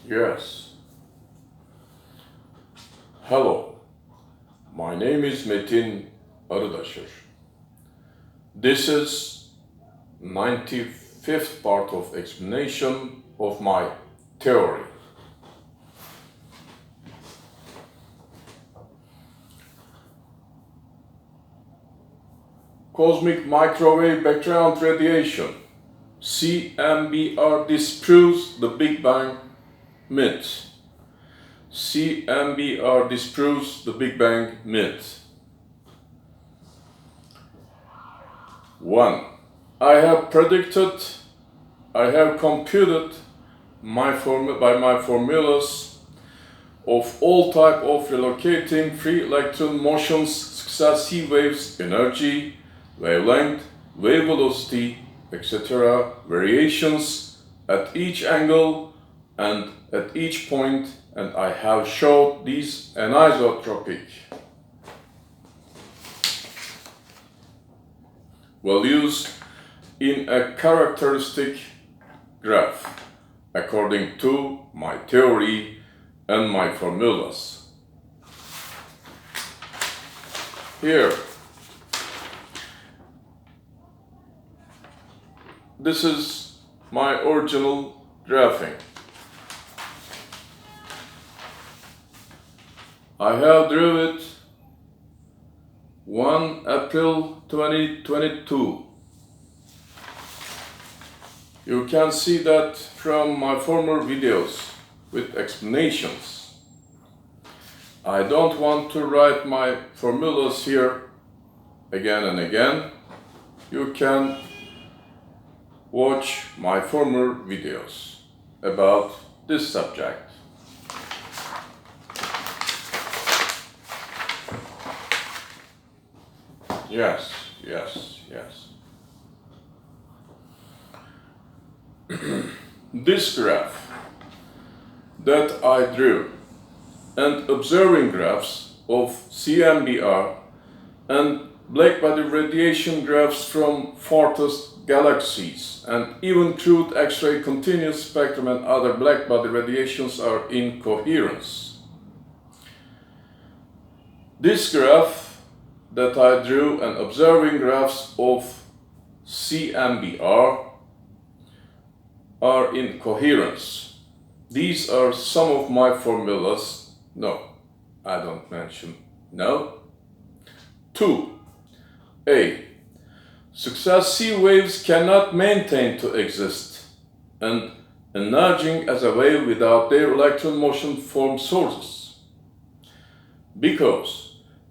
Yes. Hello, my name is METİN ARIDAŞIR. This is 95th part of explanation of my theory. Cosmic microwave background radiation, CMBR disproves the Big Bang myth. CMBR disproves the Big Bang myth. 1. I have computed by my formulas of all type of relocating free electron motions, successive waves, energy, wavelength, wave velocity, etc. variations at each angle and at each point, and I have showed these anisotropic values in a characteristic graph according to my theory and my formulas. Here, this is my original graphing. I have drew it 1 April 2022. You can see that from my former videos with explanations. I don't want to write my formulas here again and again. You can watch my former videos about this subject. Yes. This graph that I drew and observing graphs of CMBR and blackbody radiation graphs from farthest galaxies and even crude X-ray continuous spectrum and other blackbody radiations are in coherence. This graph that I drew and observing graphs of CMBR are in coherence. These are some of my formulas. No, I don't mention. No. 2. A. Successive waves cannot maintain to exist, and enlarging as a wave without their electron motion form sources. Because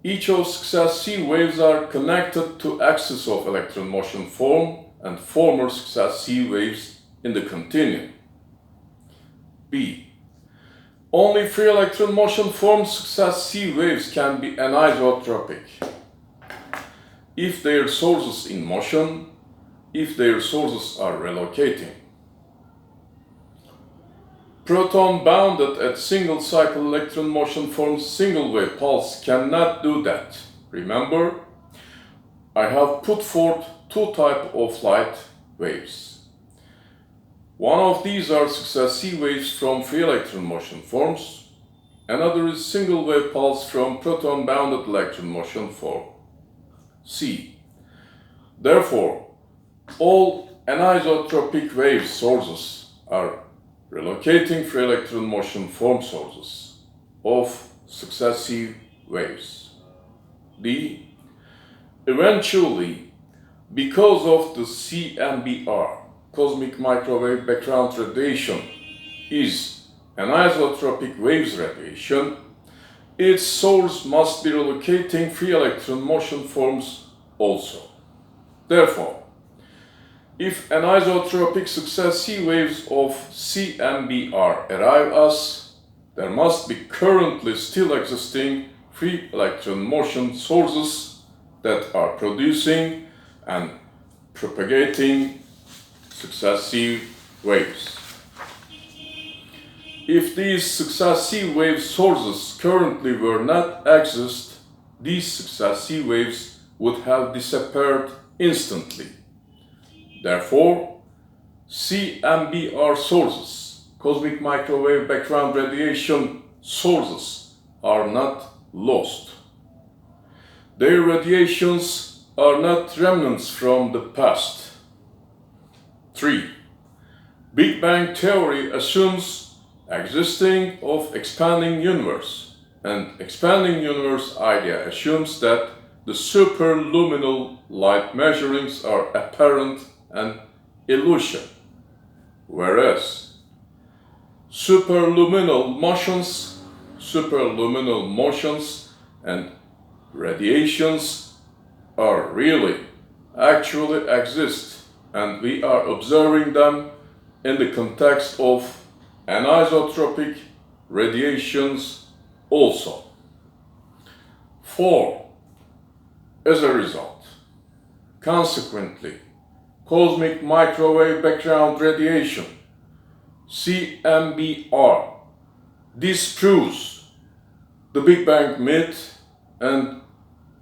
each of successive waves are connected to axis of electron motion form and former successive waves in the continuum. B. Only free electron motion form successive waves can be anisotropic if their sources in motion, if their sources are relocating. Proton bounded at single cycle electron motion forms single wave pulse cannot do that. Remember, I have put forth two types of light waves. One of these are successive waves from free electron motion forms. Another is single wave pulse from proton bounded electron motion form. C. Therefore, all anisotropic wave sources are relocating free electron motion form sources of successive waves. D. Eventually, because of the CMBR, cosmic microwave background radiation, is anisotropic waves radiation, its source must be relocating free electron motion forms also. Therefore, if anisotropic successive waves of CMBR arrive us, there must be currently still existing free electron motion sources that are producing and propagating successive waves. If these successive wave sources currently were not exist, these successive waves would have disappeared instantly. Therefore, CMBR sources cosmic microwave background radiation sources are not lost. Their radiations are not remnants from the past. 3. Big Bang theory assumes existing of expanding universe, and expanding universe idea assumes that the superluminal light measurings are apparent and illusion, whereas superluminal motions and radiations are really, actually exist, and we are observing them in the context of anisotropic radiations also. 4. As a result, consequently, cosmic microwave background radiation, CMBR, disproves the Big Bang myth and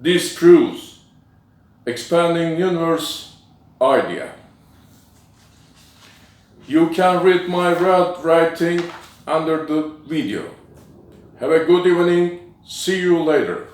disproves expanding universe idea. You can read my writing under the video. Have a good evening. See you later.